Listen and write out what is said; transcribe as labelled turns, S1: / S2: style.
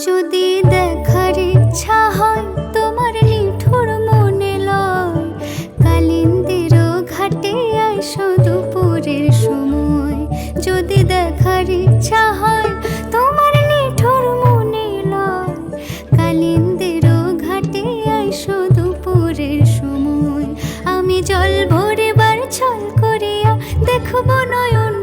S1: যদি দেখার ইচ্ছা হয় তোমার নিঠুর মনে লয়, কালিন্দির ঘাটে আইসো দুপুরের সময়। যদি দেখার ইচ্ছা হয় তোমার নিঠুর মনে লয়, কালিন্দির ঘাটে আইসো দুপুরের সময়। আমি জল ভরিবার ছল করিয়া দেখব নয়ন